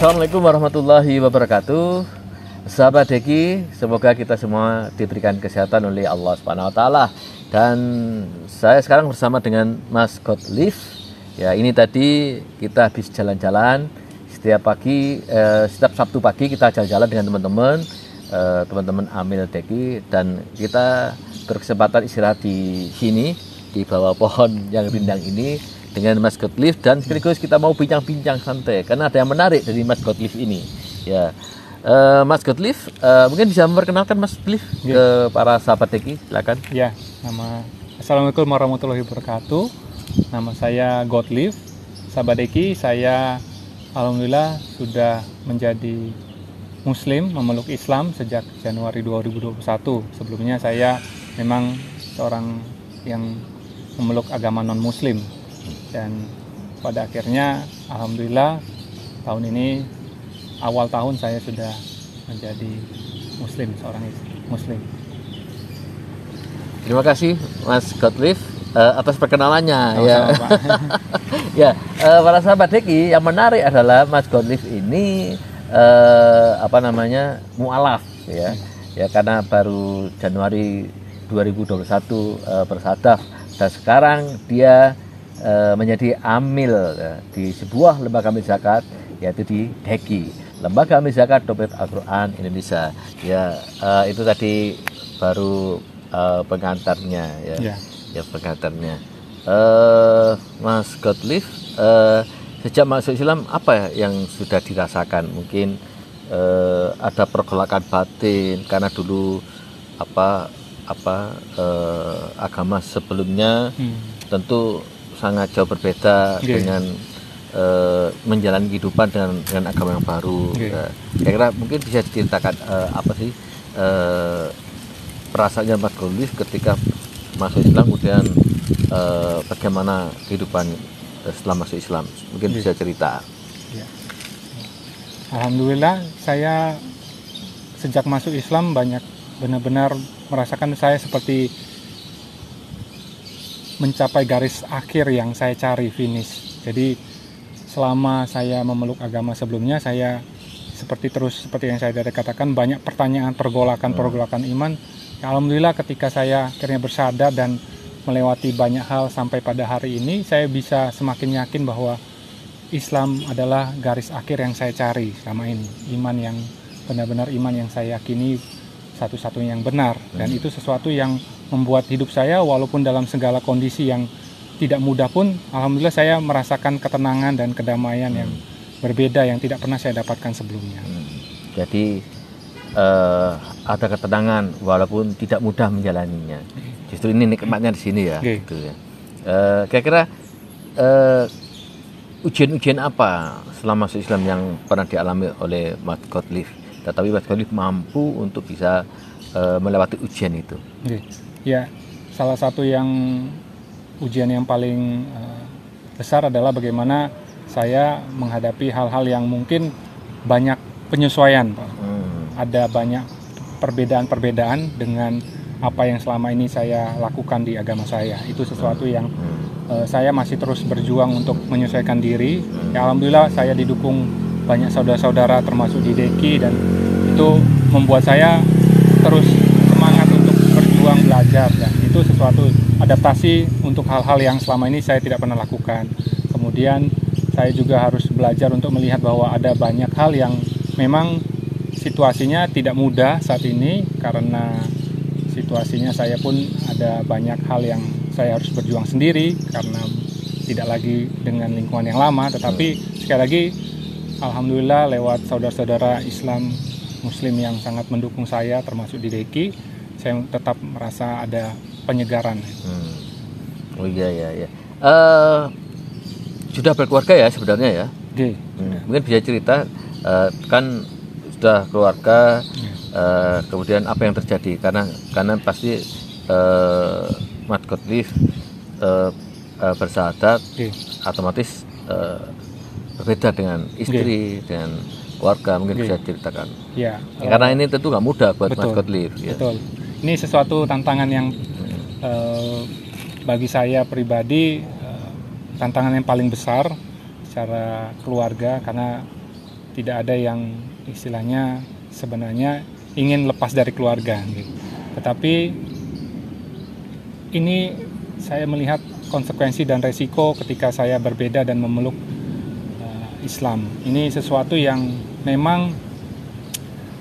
Assalamualaikum warahmatullahi wabarakatuh. Sahabat Deki, semoga kita semua diberikan kesehatan oleh Allah Subhanahu wa taala. Dan saya sekarang bersama dengan Mas Godlive. Ya, ini tadi kita habis jalan-jalan setiap pagi, setiap Sabtu pagi kita jalan-jalan dengan teman-teman Amil Deki, dan kita berkesempatan istirahat di sini di bawah pohon yang rindang ini dengan Mas Godlive, dan sekaligus kita mau bincang-bincang santai karena ada yang menarik dari Mas Godlive ini. Ya, Mas Godlive, mungkin bisa memperkenalkan Mas Godlive ke para sahabat Deki, silakan. Ya, Assalamualaikum warahmatullahi wabarakatuh. Nama saya Godlive. Sahabat Deki, saya alhamdulillah sudah menjadi Muslim, memeluk Islam sejak Januari 2021. Sebelumnya saya memang seorang yang memeluk agama non-Muslim. Dan pada akhirnya alhamdulillah tahun ini awal tahun saya sudah menjadi muslim, seorang muslim. Terima kasih Mas Godlive atas perkenalannya. Ya, para sahabat Deki, yang menarik adalah Mas Godlive ini mualaf ya. Ya, karena baru Januari 2021 bersadaf, dan sekarang dia menjadi amil di sebuah lembaga amil zakat, yaitu di Deki, Lembaga Amil Zakat Dompet Al-Quran Indonesia. Ya, itu tadi baru pengantarnya ya. Ya, pengantarnya. Mas Godlive, sejak masuk Islam apa yang sudah dirasakan? Mungkin ada pergolakan batin karena dulu agama sebelumnya tentu sangat jauh berbeda dengan menjalani kehidupan dengan agama yang baru. Kira-kira mungkin bisa diceritakan apa sih perasaannya Mas Godlive ketika masuk Islam, kemudian bagaimana kehidupan setelah masuk Islam? Mungkin bisa cerita. Alhamdulillah, saya sejak masuk Islam benar-benar merasakan saya seperti mencapai garis akhir yang saya cari, finish. Jadi selama saya memeluk agama sebelumnya, saya seperti yang saya tadi katakan, banyak pertanyaan, pergolakan iman. Alhamdulillah ketika saya akhirnya bersadar dan melewati banyak hal sampai pada hari ini, saya bisa semakin yakin bahwa Islam adalah garis akhir yang saya cari selama ini. Iman yang benar-benar, iman yang saya yakini satu-satunya yang benar, dan itu sesuatu yang membuat hidup saya walaupun dalam segala kondisi yang tidak mudah pun, alhamdulillah saya merasakan ketenangan dan kedamaian yang berbeda yang tidak pernah saya dapatkan sebelumnya. Jadi ada ketenangan walaupun tidak mudah menjalaninya. Justru ini nikmatnya di sini ya. Gitu ya. Kira-kira ujian-ujian apa selama masuk Islam yang pernah dialami oleh Mas Godlive? Tetapi Mas Godlive mampu untuk bisa melewati ujian itu. Ya, salah satu ujian yang paling besar adalah bagaimana saya menghadapi hal-hal yang mungkin banyak penyesuaian, Pak. Ada banyak perbedaan-perbedaan dengan apa yang selama ini saya lakukan di agama saya. Itu sesuatu yang saya masih terus berjuang untuk menyesuaikan diri. Ya, alhamdulillah saya didukung banyak saudara-saudara termasuk di Deki, dan itu membuat saya terus semangat untuk berjuang belajar, dan itu sesuatu adaptasi untuk hal-hal yang selama ini saya tidak pernah lakukan. Kemudian saya juga harus belajar untuk melihat bahwa ada banyak hal yang memang situasinya tidak mudah saat ini, karena situasinya saya pun ada banyak hal yang saya harus berjuang sendiri karena tidak lagi dengan lingkungan yang lama. Tetapi sekali lagi alhamdulillah lewat saudara-saudara Islam Muslim yang sangat mendukung saya termasuk di Deki, saya tetap merasa ada penyegaran. Oh iya. Sudah berkeluarga ya sebenarnya ya. Mungkin bisa cerita kan sudah keluarga, kemudian apa yang terjadi, karena pasti Mas Godlive bersahadat, otomatis berbeda dengan istri, dengan keluarga. Mungkin bisa ceritakan. Ya, karena ini tentu nggak mudah buat Mas Godlive. Betul. Ini sesuatu tantangan yang bagi saya pribadi tantangan yang paling besar secara keluarga, karena tidak ada yang istilahnya sebenarnya ingin lepas dari keluarga gitu. Tetapi ini saya melihat konsekuensi dan resiko ketika saya berbeda dan memeluk Islam. Ini sesuatu yang memang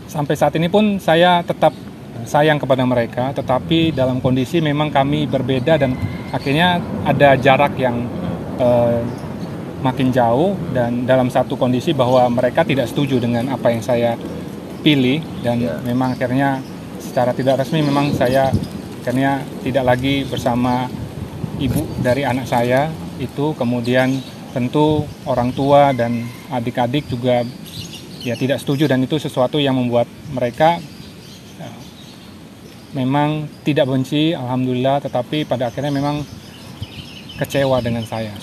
sampai saat ini pun saya tetap sayang kepada mereka, tetapi dalam kondisi memang kami berbeda dan akhirnya ada jarak yang makin jauh, dan dalam satu kondisi bahwa mereka tidak setuju dengan apa yang saya pilih, dan memang akhirnya secara tidak resmi memang saya akhirnya tidak lagi bersama ibu dari anak saya itu. Kemudian tentu orang tua dan adik-adik juga ya tidak setuju, dan itu sesuatu yang membuat mereka memang tidak benci, alhamdulillah, tetapi pada akhirnya memang kecewa dengan saya.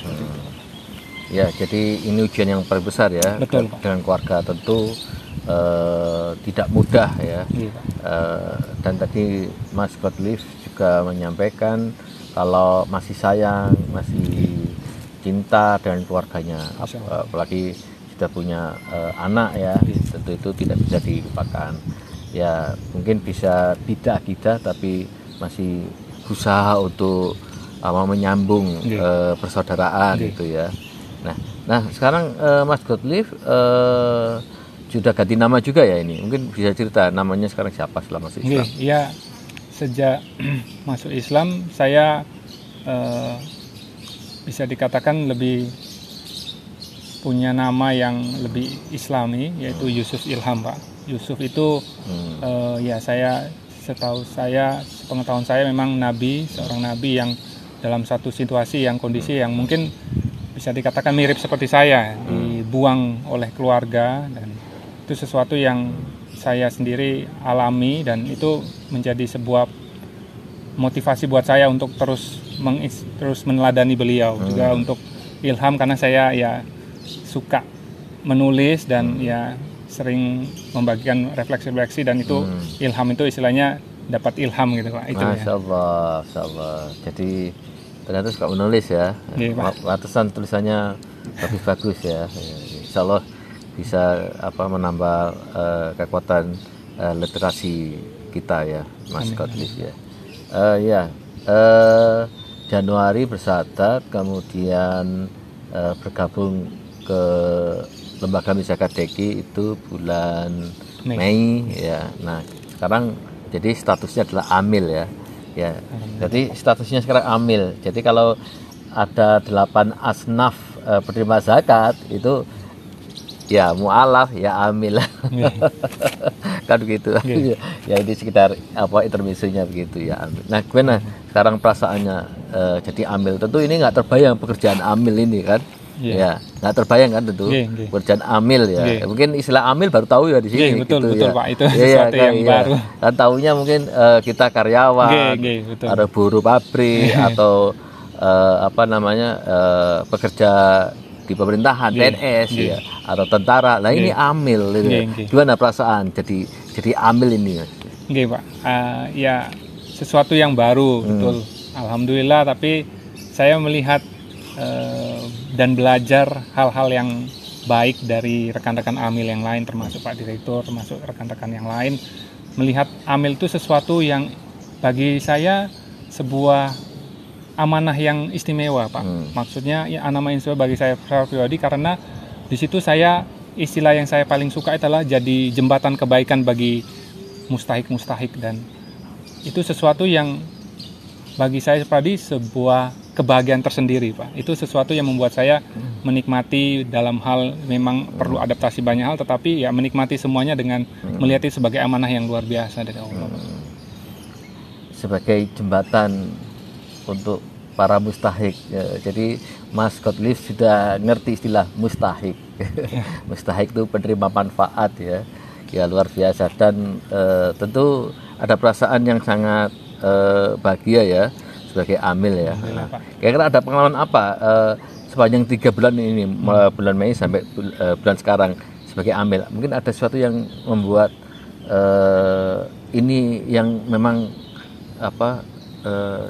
Ya, jadi ini ujian yang paling besar ya. Betul, Pak. Dengan keluarga tentu tidak mudah ya. Iya, Pak. Dan tadi Mas Godlief juga menyampaikan kalau masih sayang, masih cinta dengan keluarganya, apalagi sudah punya anak ya, tentu itu tidak bisa dilupakan. Ya mungkin bisa tidak kita, tapi masih berusaha untuk menyambung persaudaraan gitu ya. Nah sekarang Mas Godlief sudah ganti nama juga ya ini. Mungkin bisa cerita namanya sekarang siapa setelah masuk Islam? Iya, sejak masuk Islam saya bisa dikatakan lebih punya nama yang lebih Islami, yaitu Yusuf Ilham, Pak. Yusuf itu ya saya setahu saya, sepengetahuan saya memang nabi, seorang nabi yang dalam satu situasi yang kondisi yang mungkin bisa dikatakan mirip seperti saya, dibuang oleh keluarga, dan itu sesuatu yang saya sendiri alami, dan itu menjadi sebuah motivasi buat saya untuk terus meneladani beliau, juga untuk ilham, karena saya ya suka menulis dan ya sering membagikan refleksi-refleksi, dan itu ilham itu istilahnya dapat ilham gitu Pak. Itu Masya Allah, Masya Allah. Jadi ternyata suka menulis ya. Ratusan tulisannya lebih bagus ya. Insya Allah bisa menambah kekuatan literasi kita ya, Mas Godlief ya. Januari bersahadat, kemudian bergabung ke Lembaga Misaka Deki itu bulan Mei ya. Nah sekarang jadi statusnya adalah amil ya. Jadi statusnya sekarang amil. Jadi kalau ada 8 asnaf penerima zakat itu ya mu'alaf ya amil. Kan begitu. Ya ini sekitar intermisinya begitu ya, amil. Nah gimana sekarang perasaannya jadi amil? Tentu ini nggak terbayang pekerjaan amil ini kan. Ya nggak terbayang kan tentu pekerjaan amil ya. Mungkin istilah amil baru tahu ya di sini. Betul ya. Pak, itu sesuatu yang baru. Dan tahunya mungkin kita karyawan, ada buruh pabrik atau pekerja di pemerintahan, PNS ya, atau tentara. Nah ini amil gitu. Gimana perasaan jadi amil ini? Pak, ya sesuatu yang baru, betul. Alhamdulillah, tapi saya melihat dan belajar hal-hal yang baik dari rekan-rekan amil yang lain, termasuk Pak Direktur, termasuk rekan-rekan yang lain. Melihat amil itu sesuatu yang bagi saya sebuah amanah yang istimewa, Pak. Maksudnya ya amanah yang istimewa bagi saya pribadi, karena di situ saya, istilah yang saya paling suka adalah jadi jembatan kebaikan bagi mustahik, dan itu sesuatu yang bagi saya pribadi sebuah kebahagiaan tersendiri, Pak. Itu sesuatu yang membuat saya menikmati, dalam hal memang perlu adaptasi banyak hal, tetapi ya menikmati semuanya dengan melihat itu sebagai amanah yang luar biasa dari Allah. Sebagai jembatan untuk para mustahik ya. Jadi Mas Godlief sudah ngerti istilah mustahik. Mustahik itu penerima manfaat ya. Ya luar biasa, dan tentu ada perasaan yang sangat bahagia ya sebagai amil ya. Nah, kira-kira ada pengalaman apa sepanjang 3 bulan ini, mulai bulan Mei sampai bulan sekarang sebagai amil? Mungkin ada sesuatu yang membuat ini yang memang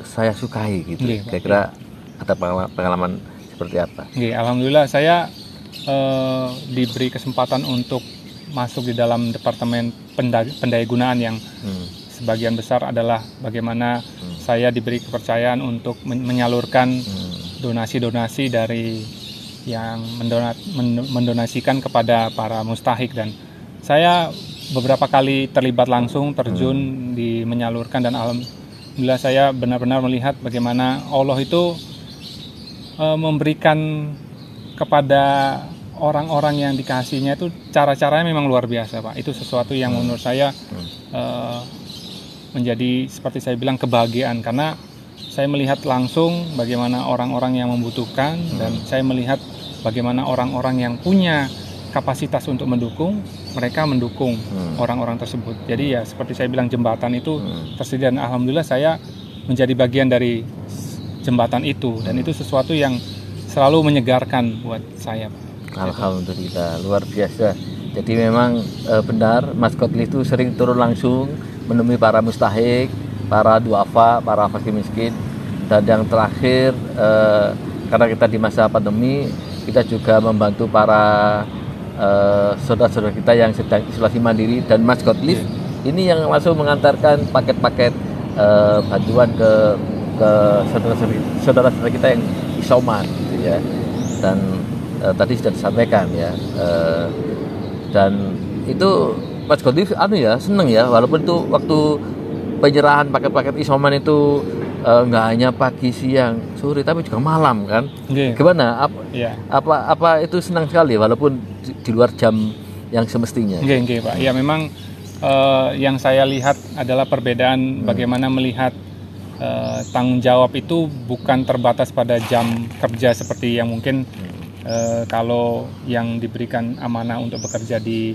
saya sukai gitu. Kira-kira ada pengalaman seperti apa? Alhamdulillah, saya diberi kesempatan untuk masuk di dalam departemen pendayagunaan yang sebagian besar adalah bagaimana saya diberi kepercayaan untuk menyalurkan donasi-donasi dari yang mendonasikan kepada para mustahik, dan saya beberapa kali terlibat langsung terjun di menyalurkan, dan alhamdulillah saya benar-benar melihat bagaimana Allah itu memberikan kepada orang-orang yang dikasihnya itu cara-caranya memang luar biasa, Pak. Itu sesuatu yang menurut saya menjadi seperti saya bilang kebahagiaan, karena saya melihat langsung bagaimana orang-orang yang membutuhkan, dan saya melihat bagaimana orang-orang yang punya kapasitas untuk mendukung, mereka mendukung orang-orang tersebut. Jadi ya seperti saya bilang, jembatan itu tersedia, dan alhamdulillah saya menjadi bagian dari jembatan itu, dan itu sesuatu yang selalu menyegarkan buat saya, Pak. Alhamdulillah, luar biasa. Jadi memang benar Mas Kotli itu sering turun langsung menemui para mustahik, para duafa, para fakir miskin, dan yang terakhir karena kita di masa pandemi, kita juga membantu para saudara-saudara kita yang sedang isolasi mandiri, dan Mas Kotli ini yang langsung mengantarkan paket-paket bantuan ke saudara-saudara kita yang isoman, gitu ya. Dan tadi sudah disampaikan ya, dan itu Mas Kotli seneng ya, walaupun itu waktu penyerahan paket-paket isoman itu nggak hanya pagi, siang, sore, tapi juga malam kan. Gimana? Apa itu senang sekali walaupun di luar jam yang semestinya? Pak. Ya memang yang saya lihat adalah perbedaan bagaimana melihat tanggung jawab itu bukan terbatas pada jam kerja seperti yang mungkin kalau yang diberikan amanah untuk bekerja di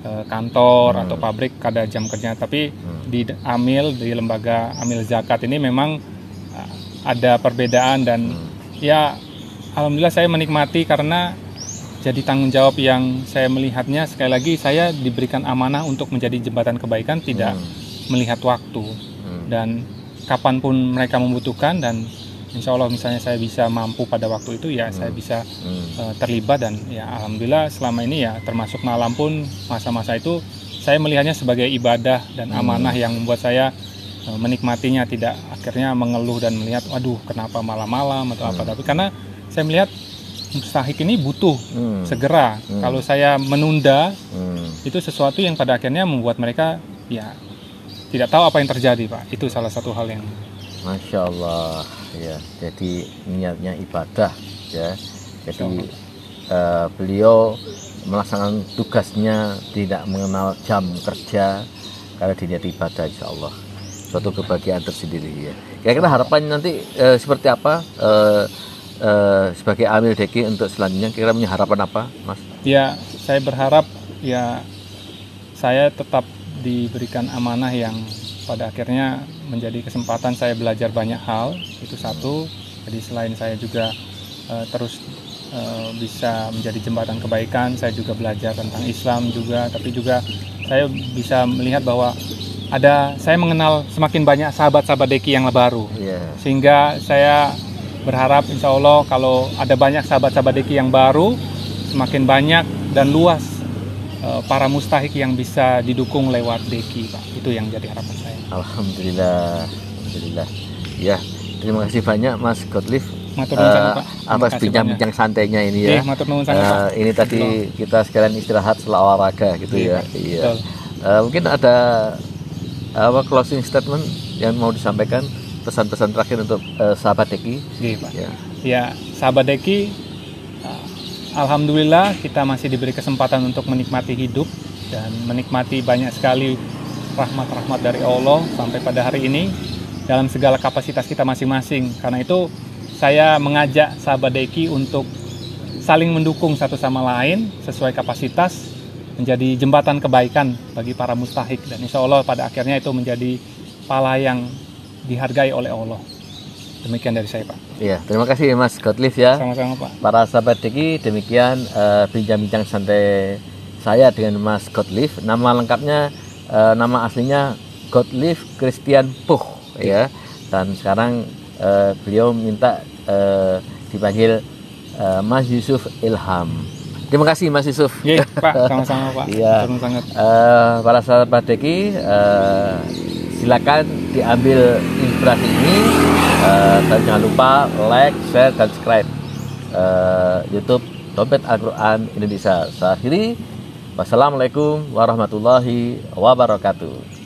kantor atau pabrik ada jam kerja, tapi di Amil, di lembaga Amil Zakat ini memang ada perbedaan, dan ya alhamdulillah saya menikmati karena jadi tanggung jawab yang saya melihatnya, sekali lagi saya diberikan amanah untuk menjadi jembatan kebaikan, tidak melihat waktu, dan kapanpun mereka membutuhkan, dan insya Allah misalnya saya bisa mampu pada waktu itu ya saya bisa terlibat, dan ya alhamdulillah selama ini ya termasuk malam pun masa-masa itu saya melihatnya sebagai ibadah dan amanah yang membuat saya menikmatinya, tidak akhirnya mengeluh dan melihat waduh kenapa malam-malam atau apa, tapi karena saya melihat mustahik ini butuh segera, kalau saya menunda itu sesuatu yang pada akhirnya membuat mereka ya tidak tahu apa yang terjadi, Pak. Itu salah satu hal yang Masya Allah ya, jadi niatnya ibadah ya, jadi beliau melaksanakan tugasnya tidak mengenal jam kerja karena diniat ibadah, insya Allah suatu kebahagiaan tersendiri ya. Kira-kira harapan nanti seperti apa sebagai Amil Deki untuk selanjutnya, kira-kira punya harapan apa, Mas? Ya, saya berharap ya saya tetap diberikan amanah yang pada akhirnya menjadi kesempatan saya belajar banyak hal, itu satu. Jadi selain saya juga terus bisa menjadi jembatan kebaikan, saya juga belajar tentang Islam juga, tapi juga saya bisa melihat bahwa saya mengenal semakin banyak sahabat-sahabat Deki yang baru, sehingga saya berharap insya Allah kalau ada banyak sahabat-sahabat Deki yang baru, semakin banyak dan luas para mustahik yang bisa didukung lewat Deki, Pak. Itu yang jadi harapan saya. Alhamdulillah, alhamdulillah. Ya, terima kasih banyak Mas Kotli atas bincang-bincang santainya ini ya. Ini tadi kita sekalian istirahat setelah olahraga gitu ya. Iya. Mungkin ada closing statement yang mau disampaikan, pesan-pesan terakhir untuk sahabat Deki. Pak. Ya, sahabat Deki, alhamdulillah kita masih diberi kesempatan untuk menikmati hidup dan menikmati banyak sekali rahmat-rahmat dari Allah sampai pada hari ini dalam segala kapasitas kita masing-masing. Karena itu saya mengajak sahabat Deki untuk saling mendukung satu sama lain sesuai kapasitas, menjadi jembatan kebaikan bagi para mustahik, dan insya Allah pada akhirnya itu menjadi pahala yang dihargai oleh Allah. Demikian dari saya, Pak. Iya, terima kasih Mas Kotli ya. Sama-sama, Pak. Para sahabat Deki, demikian bincang-bincang santai saya dengan Mas Kotli. Nama lengkapnya, nama aslinya Kotli Christian Puch ya. Dan sekarang beliau minta dipanggil Mas Yusuf Ilham Terima kasih Mas Yusuf. Iya, Pak, sama-sama Pak. Iya. Sangat. Para sahabat Deki, silakan diambil inspirasi ini, dan jangan lupa like, share, dan subscribe YouTube Dompet Al-Quran Indonesia. Saya akhiri, wassalamualaikum warahmatullahi wabarakatuh.